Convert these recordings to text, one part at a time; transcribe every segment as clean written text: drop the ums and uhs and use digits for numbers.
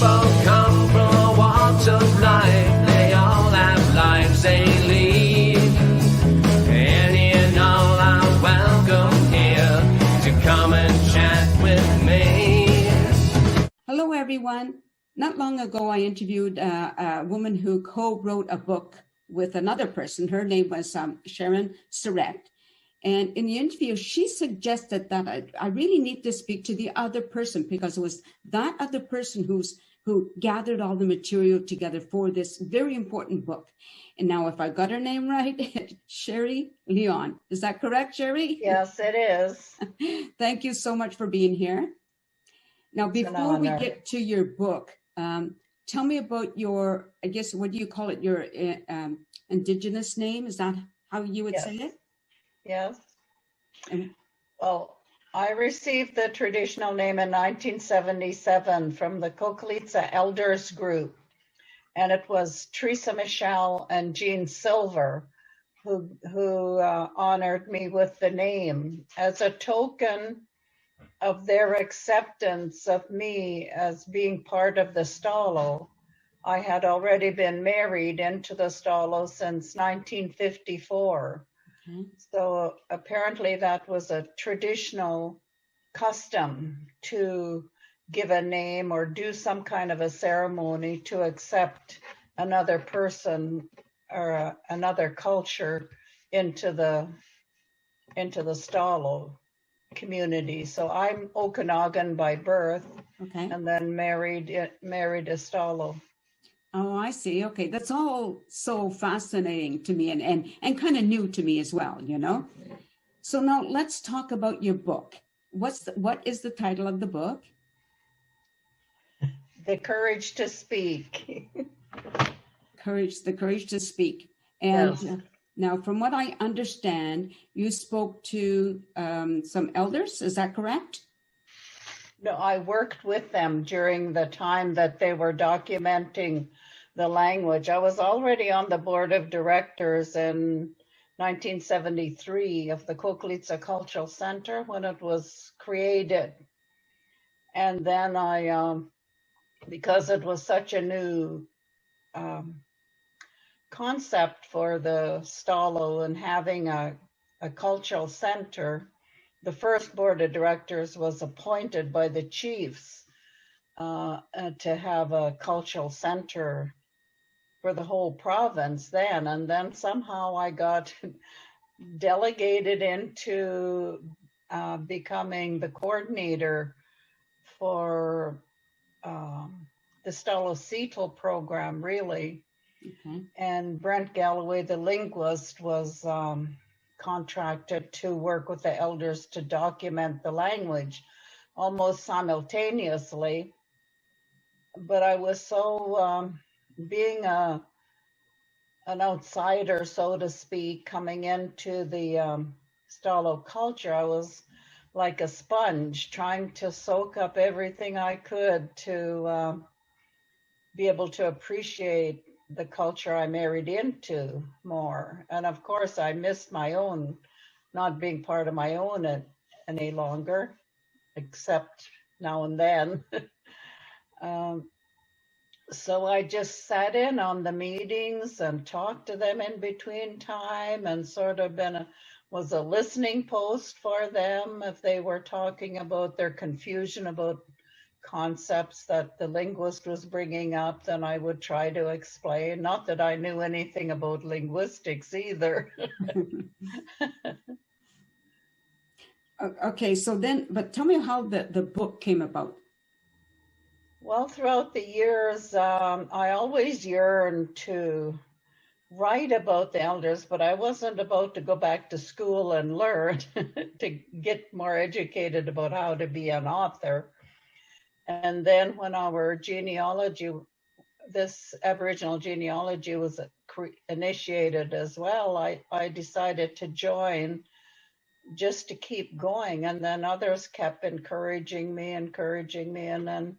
people come from all walks of life. They all have lives they lead. Any and all are welcome here to come and chat with me. Hello, everyone. Not long ago, I interviewed a woman who co-wrote a book with another person. Her name was Sharon Surratt. And in the interview, she suggested that I really need to speak to the other person because it was that other person who gathered all the material together for this very important book. And now, if I got her name right, Sherry Leon. Is that correct, Sherry? Yes, it is. Thank you so much for being here. Now, before we get to your book, tell me about your, I guess, what do you call it, your indigenous name? Is that how you would say it? Yes. Well, I received the traditional name in 1977 from the Coquilitza Elders Group, and it was Teresa Michelle and Jean Silver who honored me with the name as a token of their acceptance of me as being part of the Stalo. I had already been married into the Stalo since 1954. So apparently that was a traditional custom to give a name or do some kind of a ceremony to accept another person or another culture into the Stalo community. So I'm Okanagan by birth, and then married a Stalo. Oh, I see. Okay, that's all so fascinating to me and kind of new to me as well, you know? So now let's talk about your book. What is the title of the book? The Courage to Speak. The Courage to Speak. And yes. Now, from what I understand, you spoke to some elders, is that correct? No, I worked with them during the time that they were documenting the language. I was already on the board of directors in 1973 of the Coquilitza Cultural Center when it was created. And then I, because it was such a new concept for the Stalo and having a cultural center, the first board of directors was appointed by the chiefs to have a cultural center for the whole province then. And then somehow I got delegated into becoming the coordinator for the Stalo Seattle program, really. And Brent Galloway, the linguist, was contracted to work with the elders to document the language almost simultaneously. But I was so, being an outsider, so to speak, coming into the Stalo culture, I was like a sponge trying to soak up everything I could to be able to appreciate the culture I married into more. And of course, I missed my own, not being part of my own any longer, except now and then. So I just sat in on the meetings and talked to them in between time and sort of was a listening post for them if they were talking about their confusion about concepts that the linguist was bringing up, then I would try to explain. Not that I knew anything about linguistics either. Okay, so then, but tell me how the book came about. Well, throughout the years, I always yearned to write about the elders, but I wasn't about to go back to school and learn to get more educated about how to be an author. And then when our genealogy, this Aboriginal genealogy was initiated as well, I decided to join just to keep going. And then others kept encouraging me. And then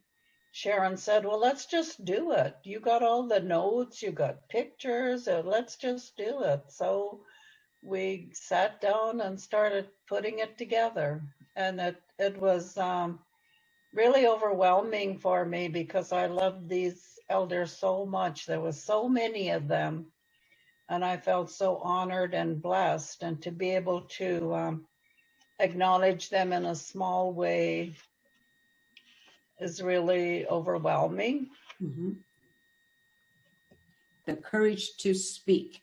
Sharon said, well, let's just do it. You got all the notes, you got pictures, let's just do it. So we sat down and started putting it together. And it was really overwhelming for me because I loved these elders so much. There was so many of them, and I felt so honored and blessed. And to be able to acknowledge them in a small way is really overwhelming. Mhm. The Courage to Speak.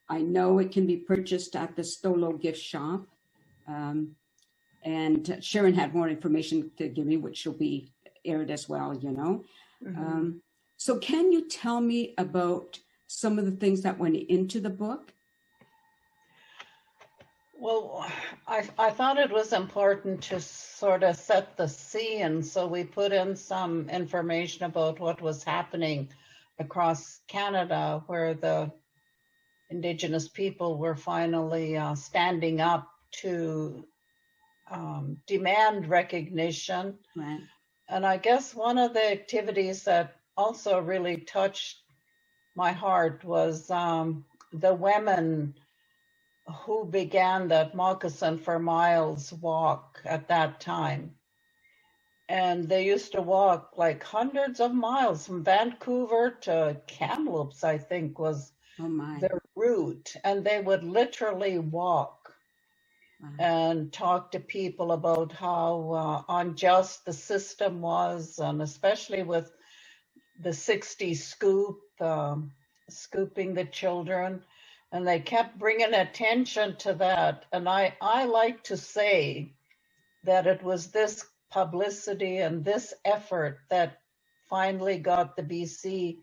I know it can be purchased at the Stolo gift shop. And Sharon had more information to give me, which will be aired as well, you know. So can you tell me about some of the things that went into the book? Well, I thought it was important to sort of set the scene, so we put in some information about what was happening across Canada, where the Indigenous people were finally standing up to demand recognition. Right. And I guess one of the activities that also really touched my heart was the women who began that Moccasin for Miles walk at that time. And they used to walk like hundreds of miles from Vancouver to Kamloops, I think was their route. And they would literally walk and talk to people about how unjust the system was, and especially with the 60s scoop, scooping the children. And they kept bringing attention to that. And I like to say that it was this publicity and this effort that finally got the BC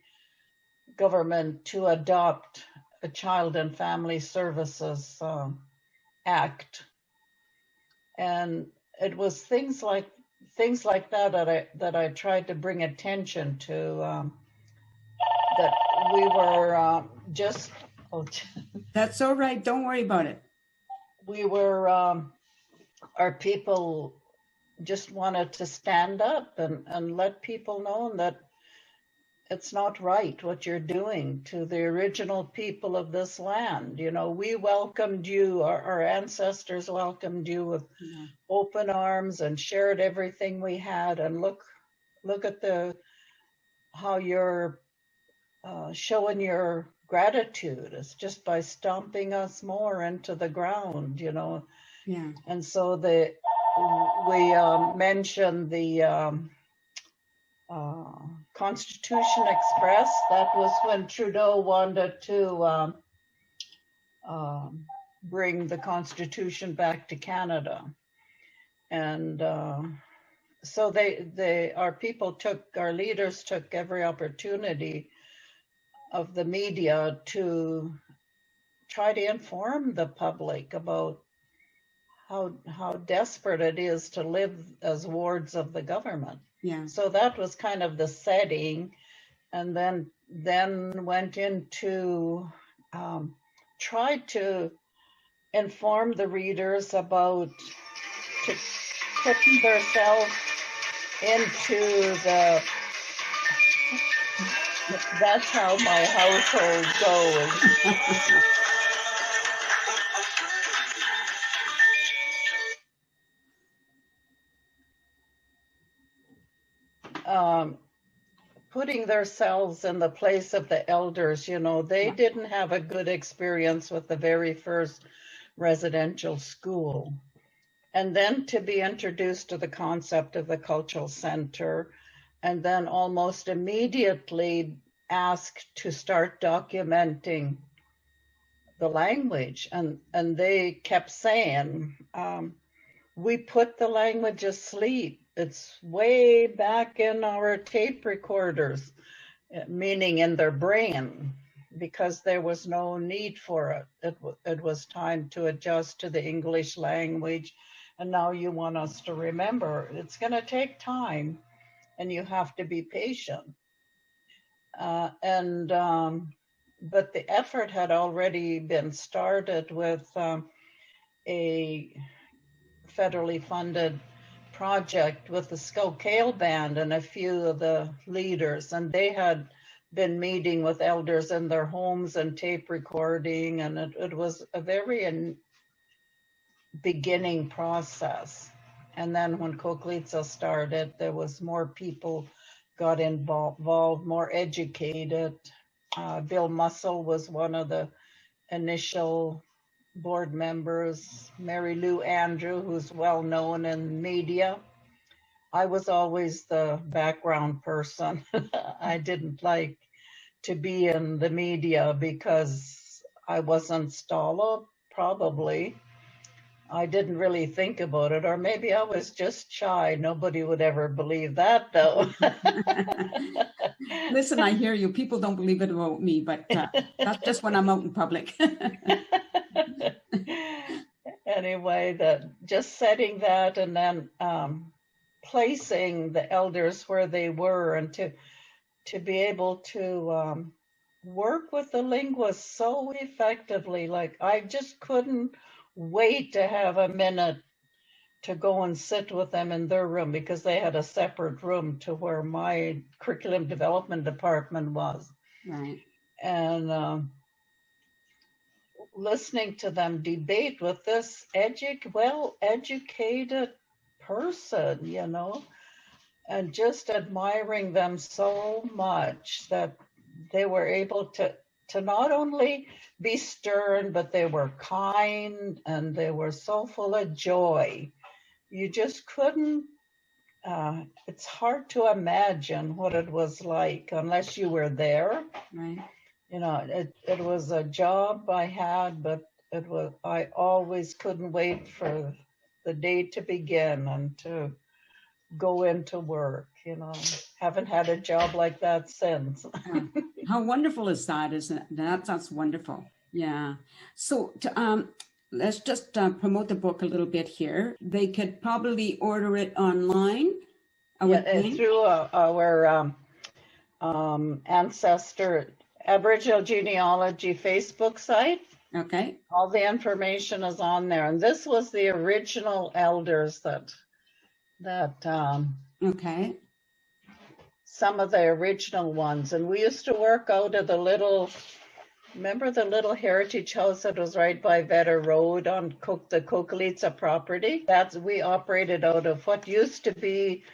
government to adopt a Child and Family Services Act. And it was things like that I tried to bring attention to, that we were just... That's all right. Don't worry about it. We were, our people just wanted to stand up and let people know that it's not right what you're doing to the original people of this land. You know, we welcomed you, our ancestors welcomed you with open arms and shared everything we had. And look at how you're showing your gratitude. It's just by stomping us more into the ground, you know. Yeah. And so we mentioned the Constitution Express. That was when Trudeau wanted to bring the Constitution back to Canada. And so our leaders took every opportunity of the media to try to inform the public about how desperate it is to live as wards of the government. Yeah. So that was kind of the setting, and then went into try to inform the readers about putting themselves into the... That's how my household goes. Putting themselves in the place of the elders, you know, they didn't have a good experience with the very first residential school. And then to be introduced to the concept of the cultural center, and then almost immediately asked to start documenting the language. And they kept saying, we put the language asleep. It's way back in our tape recorders, meaning in their brain, because there was no need for it. It was time to adjust to the English language. And now you want us to remember, it's going to take time and you have to be patient. But the effort had already been started with a federally funded project with the Skokale Band and a few of the leaders, and they had been meeting with elders in their homes and tape recording, and it was a very beginning process. And then when Coquilitza started, there was more people got involved, more educated. Bill Mussel was one of the initial board members, Mary Lou Andrew, who's well known in media. I was always the background person. I didn't like to be in the media because I wasn't Stala, probably. I didn't really think about it, or maybe I was just shy. Nobody would ever believe that, though. Listen, I hear you. People don't believe it about me, but that's just when I'm out in public. Anyway, just setting that and then placing the elders where they were, and to be able to work with the linguists so effectively. Like, I just couldn't wait to have a minute to go and sit with them in their room, because they had a separate room to where my curriculum development department was. Right. And listening to them debate with this well-educated person, you know, and just admiring them so much that they were able to not only be stern, but they were kind and they were so full of joy. You just couldn't, it's hard to imagine what it was like unless you were there. Right. You know, it was a job I had, but I always couldn't wait for the day to begin and to go into work. You know, haven't had a job like that since. How wonderful is that, isn't it? That's wonderful. Yeah. So let's just promote the book a little bit here. They could probably order it online. Through our ancestor Aboriginal Genealogy Facebook site. Okay. All the information is on there. And this was the original elders that okay. Some of the original ones. And we used to work out of remember the little heritage house that was right by Vedder Road on the Coquilitza property? We operated out of what used to be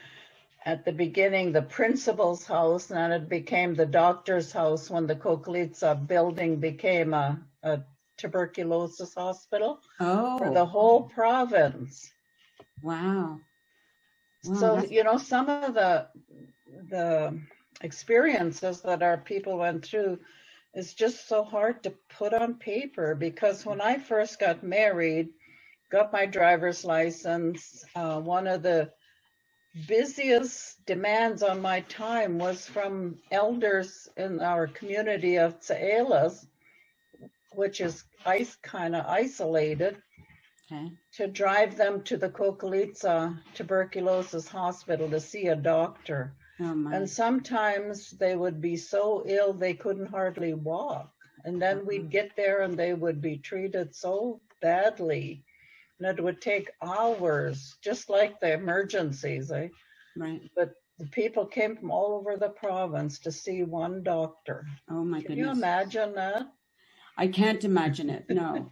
at the beginning the principal's house, and then it became the doctor's house when the Coquilitza building became a tuberculosis hospital for the whole province. Wow. So, you know, some of the experiences that our people went through is just so hard to put on paper, because when I first got married, got my driver's license, one of the busiest demands on my time was from elders in our community of Ts'aelas, which is kind of isolated, to drive them to the Coquilitza Tuberculosis Hospital to see a doctor. And sometimes they would be so ill they couldn't hardly walk. And then we'd get there and they would be treated so badly. And it would take hours, just like the emergencies. Right. But the people came from all over the province to see one doctor. Oh my goodness. Can you imagine that? I can't imagine it. No,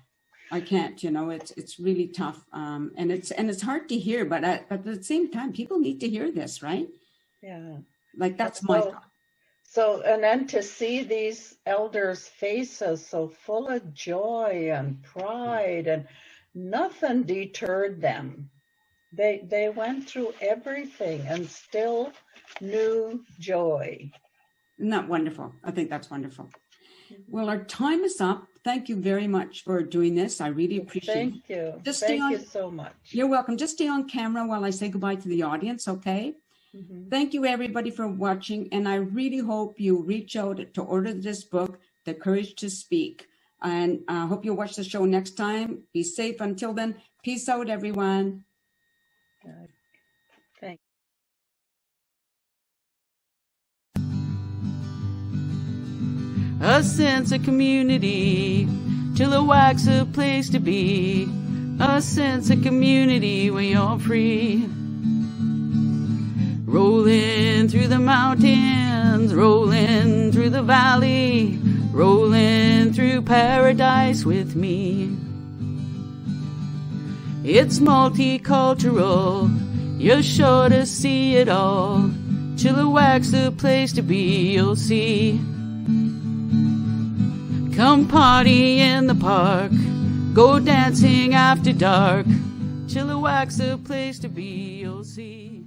I can't. You know, it's really tough. And it's hard to hear, but at the same time, people need to hear this, right? Yeah. Like, that's my thought. So, and then to see these elders' faces so full of joy and pride, and nothing deterred them. They went through everything and still knew joy. Isn't that wonderful? I think that's wonderful. Well, our time is up. Thank you very much for doing this. I really appreciate it. Thank you. Thank you so much. You're welcome. Just stay on camera while I say goodbye to the audience, okay? Mm-hmm. Thank you, everybody, for watching. And I really hope you reach out to order this book, The Courage to Speak. And I hope you'll watch the show next time. Be safe until then. Peace out, everyone. Thanks. A sense of community till the wax a place to be. A sense of community when you're free. Rolling through the mountains, rolling through the valley, rolling through paradise with me. It's multicultural, you're sure to see it all. Chilliwack's the place to be, you'll see. Come party in the park, go dancing after dark. Chilliwack's the place to be, you'll see.